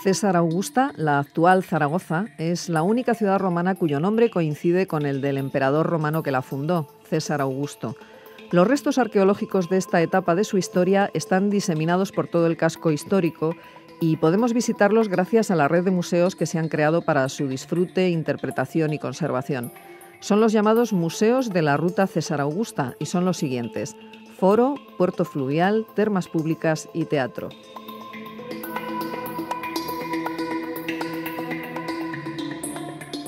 César Augusta, la actual Zaragoza, es la única ciudad romana cuyo nombre coincide con el del emperador romano que la fundó, César Augusto. Los restos arqueológicos de esta etapa de su historia están diseminados por todo el casco histórico y podemos visitarlos gracias a la red de museos que se han creado para su disfrute, interpretación y conservación. Son los llamados Museos de la Ruta César Augusta y son los siguientes: Foro, Puerto Fluvial, Termas Públicas y Teatro.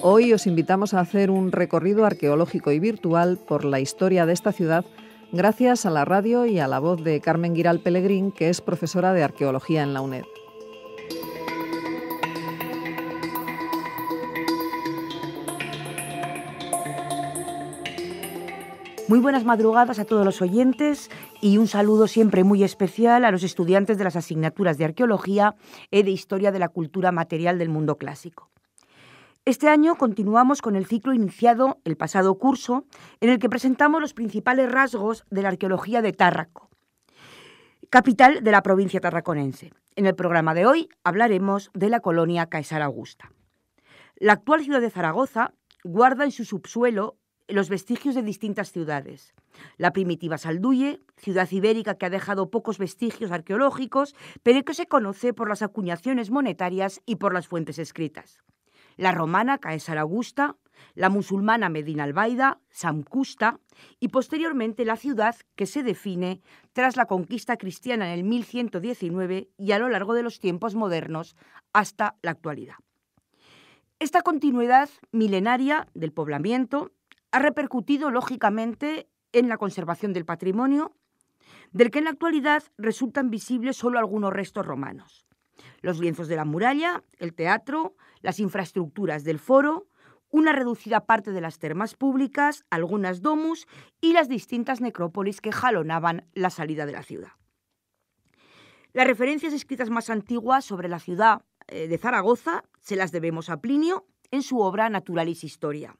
Hoy os invitamos a hacer un recorrido arqueológico y virtual por la historia de esta ciudad gracias a la radio y a la voz de Carmen Guiral Pellegrín, que es profesora de arqueología en la UNED. Muy buenas madrugadas a todos los oyentes y un saludo siempre muy especial a los estudiantes de las asignaturas de Arqueología y de Historia de la Cultura Material del Mundo Clásico. Este año continuamos con el ciclo iniciado el pasado curso, en el que presentamos los principales rasgos de la arqueología de Tárraco, capital de la provincia tarraconense. En el programa de hoy hablaremos de la colonia Caesar Augusta. La actual ciudad de Zaragoza guarda en su subsuelo los vestigios de distintas ciudades. La primitiva Salduye, ciudad ibérica que ha dejado pocos vestigios arqueológicos, pero que se conoce por las acuñaciones monetarias y por las fuentes escritas. La romana Caesar Augusta, la musulmana Medina Albaida, Samcusta y posteriormente la ciudad que se define tras la conquista cristiana en el 1119 y a lo largo de los tiempos modernos hasta la actualidad. Esta continuidad milenaria del poblamiento ha repercutido lógicamente en la conservación del patrimonio, del que en la actualidad resultan visibles solo algunos restos romanos. Los lienzos de la muralla, el teatro, las infraestructuras del foro, una reducida parte de las termas públicas, algunas domus y las distintas necrópolis que jalonaban la salida de la ciudad. Las referencias escritas más antiguas sobre la ciudad de Zaragoza se las debemos a Plinio en su obra Naturalis Historia.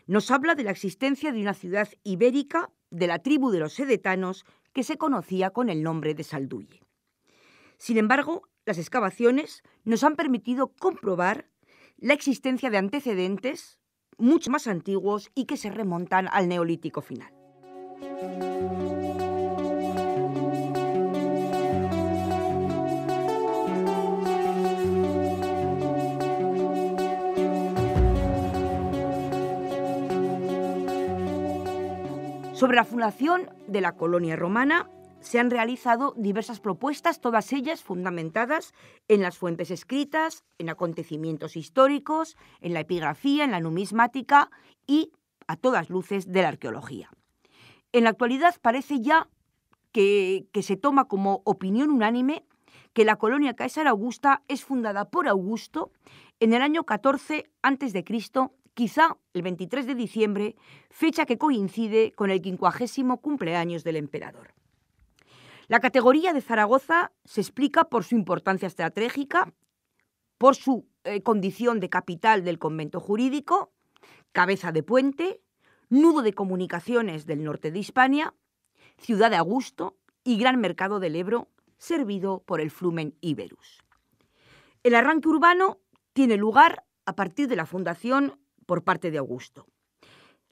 Nos habla de la existencia de una ciudad ibérica de la tribu de los sedetanos que se conocía con el nombre de Salduye. Sin embargo, las excavaciones nos han permitido comprobar la existencia de antecedentes mucho más antiguos y que se remontan al Neolítico final. Sobre la fundación de la colonia romana se han realizado diversas propuestas, todas ellas fundamentadas en las fuentes escritas, en acontecimientos históricos, en la epigrafía, en la numismática y, a todas luces, de la arqueología. En la actualidad parece ya que se toma como opinión unánime que la colonia Caesar Augusta es fundada por Augusto en el año 14 a.C., quizá el 23 de diciembre, fecha que coincide con el 50º cumpleaños del emperador. La categoría de Zaragoza se explica por su importancia estratégica, por su condición de capital del convento jurídico, cabeza de puente, nudo de comunicaciones del norte de Hispania, ciudad de Augusto y gran mercado del Ebro, servido por el Flumen Iberus. El arranque urbano tiene lugar a partir de la fundación por parte de Augusto.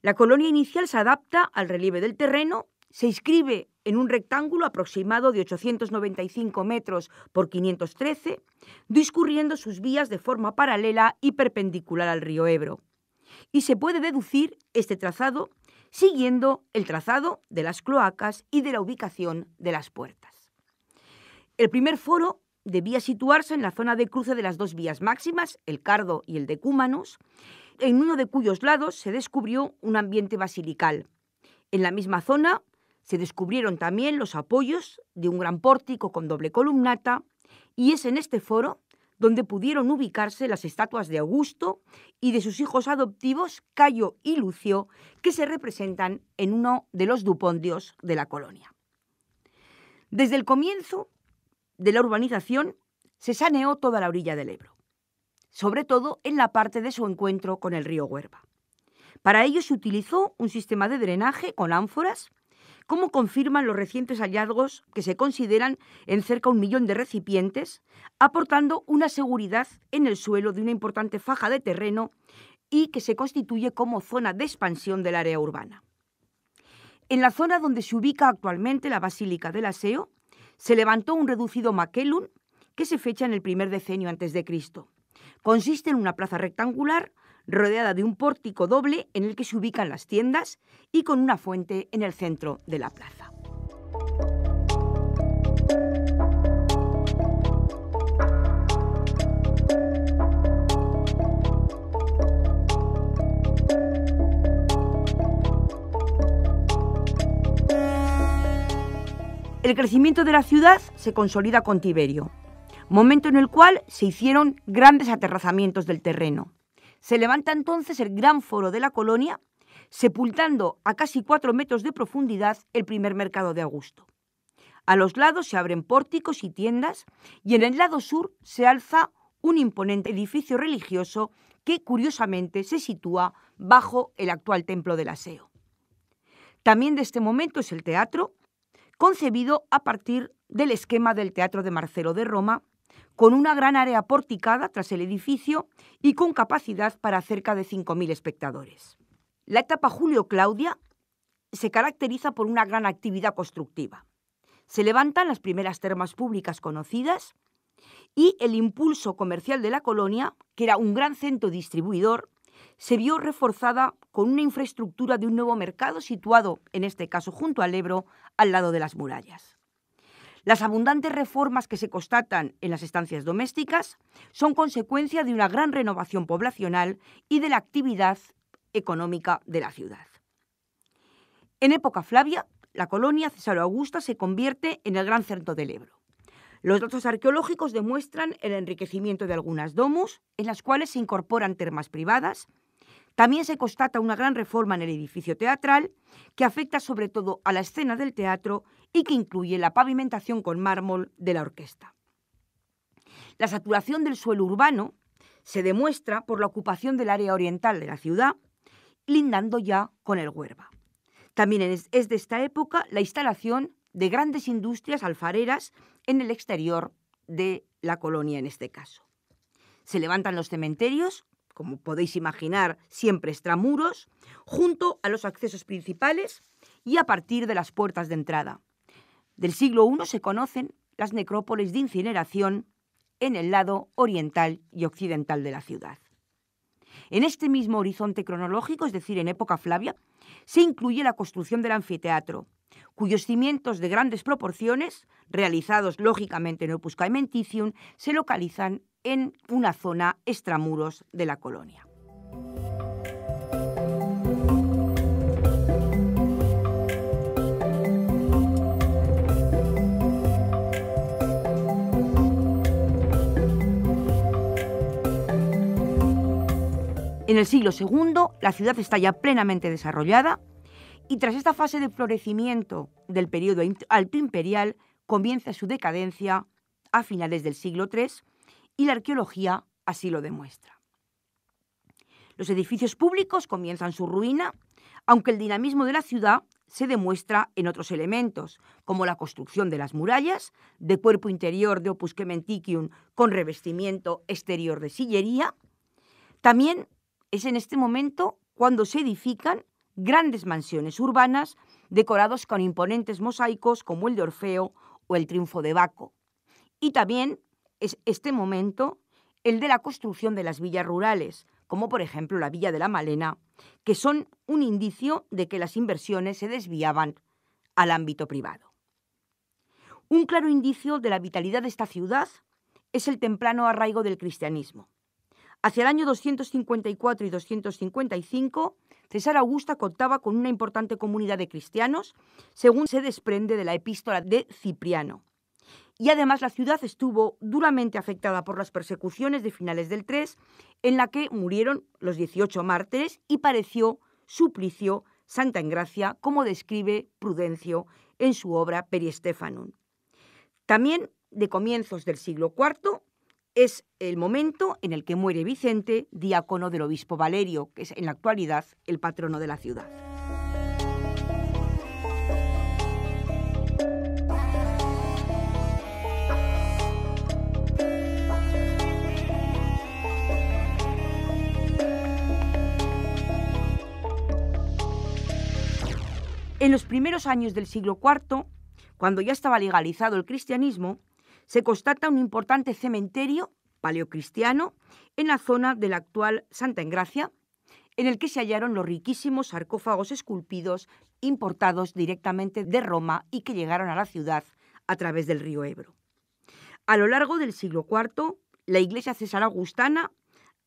La colonia inicial se adapta al relieve del terreno, se inscribe en un rectángulo aproximado de 895 metros por 513, discurriendo sus vías de forma paralela y perpendicular al río Ebro. Y se puede deducir este trazado siguiendo el trazado de las cloacas y de la ubicación de las puertas. El primer foro debía situarse en la zona de cruce de las dos vías máximas, el Cardo y el Decúmanus, en uno de cuyos lados se descubrió un ambiente basilical. En la misma zona se descubrieron también los apoyos de un gran pórtico con doble columnata y es en este foro donde pudieron ubicarse las estatuas de Augusto y de sus hijos adoptivos Cayo y Lucio, que se representan en uno de los dupondios de la colonia. Desde el comienzo de la urbanización se saneó toda la orilla del Ebro, sobre todo en la parte de su encuentro con el río Huerva. Para ello se utilizó un sistema de drenaje con ánforas, como confirman los recientes hallazgos que se consideran en cerca de 1 millón de recipientes, aportando una seguridad en el suelo de una importante faja de terreno y que se constituye como zona de expansión del área urbana. En la zona donde se ubica actualmente la Basílica del Aseo, se levantó un reducido maquelum que se fecha en el primer decenio a.C. Consiste en una plaza rectangular rodeada de un pórtico doble en el que se ubican las tiendas y con una fuente en el centro de la plaza. El crecimiento de la ciudad se consolida con Tiberio, momento en el cual se hicieron grandes aterrazamientos del terreno. Se levanta entonces el gran foro de la colonia, sepultando a casi 4 metros de profundidad el primer mercado de Augusto. A los lados se abren pórticos y tiendas y en el lado sur se alza un imponente edificio religioso que curiosamente se sitúa bajo el actual templo del Aseo. También de este momento es el teatro, concebido a partir del esquema del Teatro de Marcelo de Roma, con una gran área porticada tras el edificio y con capacidad para cerca de 5.000 espectadores. La etapa Julio-Claudia se caracteriza por una gran actividad constructiva. Se levantan las primeras termas públicas conocidas y el impulso comercial de la colonia, que era un gran centro distribuidor, se vio reforzada con una infraestructura de un nuevo mercado situado, en este caso junto al Ebro, al lado de las murallas. Las abundantes reformas que se constatan en las estancias domésticas son consecuencia de una gran renovación poblacional y de la actividad económica de la ciudad. En época Flavia, la colonia Cesaro Augusta se convierte en el gran centro del Ebro. Los datos arqueológicos demuestran el enriquecimiento de algunas domus, en las cuales se incorporan termas privadas. También se constata una gran reforma en el edificio teatral, que afecta sobre todo a la escena del teatro y que incluye la pavimentación con mármol de la orquesta. La saturación del suelo urbano se demuestra por la ocupación del área oriental de la ciudad, lindando ya con el Huerva. También es de esta época la instalación de grandes industrias alfareras en el exterior de la colonia en este caso. Se levantan los cementerios, como podéis imaginar, siempre extramuros, junto a los accesos principales y a partir de las puertas de entrada. Del siglo I se conocen las necrópolis de incineración en el lado oriental y occidental de la ciudad. En este mismo horizonte cronológico, es decir, en época Flavia, se incluye la construcción del anfiteatro, cuyos cimientos de grandes proporciones, realizados lógicamente en Opus Caementicium, se localizan en una zona extramuros de la colonia. En el siglo II, la ciudad está ya plenamente desarrollada y tras esta fase de florecimiento del periodo alto imperial comienza su decadencia a finales del siglo III y la arqueología así lo demuestra. Los edificios públicos comienzan su ruina, aunque el dinamismo de la ciudad se demuestra en otros elementos, como la construcción de las murallas, de cuerpo interior de Opus Caementicium con revestimiento exterior de sillería. También es en este momento cuando se edifican grandes mansiones urbanas decorados con imponentes mosaicos como el de Orfeo o el Triunfo de Baco. Y también es este momento el de la construcción de las villas rurales, como por ejemplo la Villa de la Malena, que son un indicio de que las inversiones se desviaban al ámbito privado. Un claro indicio de la vitalidad de esta ciudad es el temprano arraigo del cristianismo. Hacia el año 254 y 255, Cesaro Augusta contaba con una importante comunidad de cristianos, según se desprende de la epístola de Cipriano. Y además la ciudad estuvo duramente afectada por las persecuciones de finales del 3, en la que murieron los 18 mártires y padeció suplicio Santa Engracia, como describe Prudencio en su obra Peristefanum. También de comienzos del siglo IV, es el momento en el que muere Vicente, diácono del obispo Valerio, que es en la actualidad el patrono de la ciudad. En los primeros años del siglo IV, cuando ya estaba legalizado el cristianismo, se constata un importante cementerio paleocristiano en la zona de la actual Santa Engracia, en el que se hallaron los riquísimos sarcófagos esculpidos importados directamente de Roma y que llegaron a la ciudad a través del río Ebro. A lo largo del siglo IV, la Iglesia cesar-agustana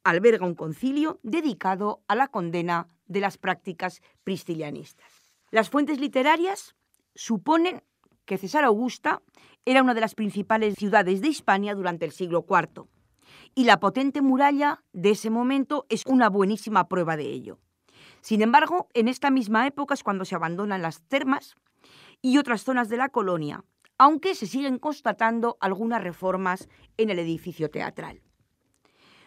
alberga un concilio dedicado a la condena de las prácticas priscilianistas. Las fuentes literarias suponen que Cesar Augusta era una de las principales ciudades de Hispania durante el siglo IV, y la potente muralla de ese momento es una buenísima prueba de ello. Sin embargo, en esta misma época es cuando se abandonan las termas y otras zonas de la colonia, aunque se siguen constatando algunas reformas en el edificio teatral.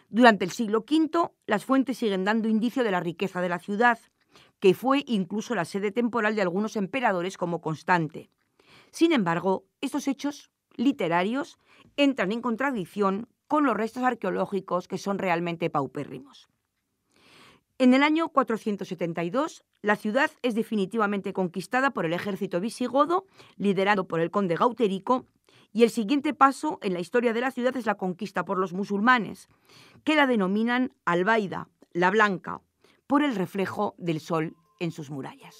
Durante el siglo V, las fuentes siguen dando indicio de la riqueza de la ciudad, que fue incluso la sede temporal de algunos emperadores como Constante. Sin embargo, estos hechos literarios entran en contradicción con los restos arqueológicos que son realmente paupérrimos. En el año 472, la ciudad es definitivamente conquistada por el ejército visigodo, liderado por el conde Gauterico, y el siguiente paso en la historia de la ciudad es la conquista por los musulmanes, que la denominan Albaida, la Blanca, por el reflejo del sol en sus murallas.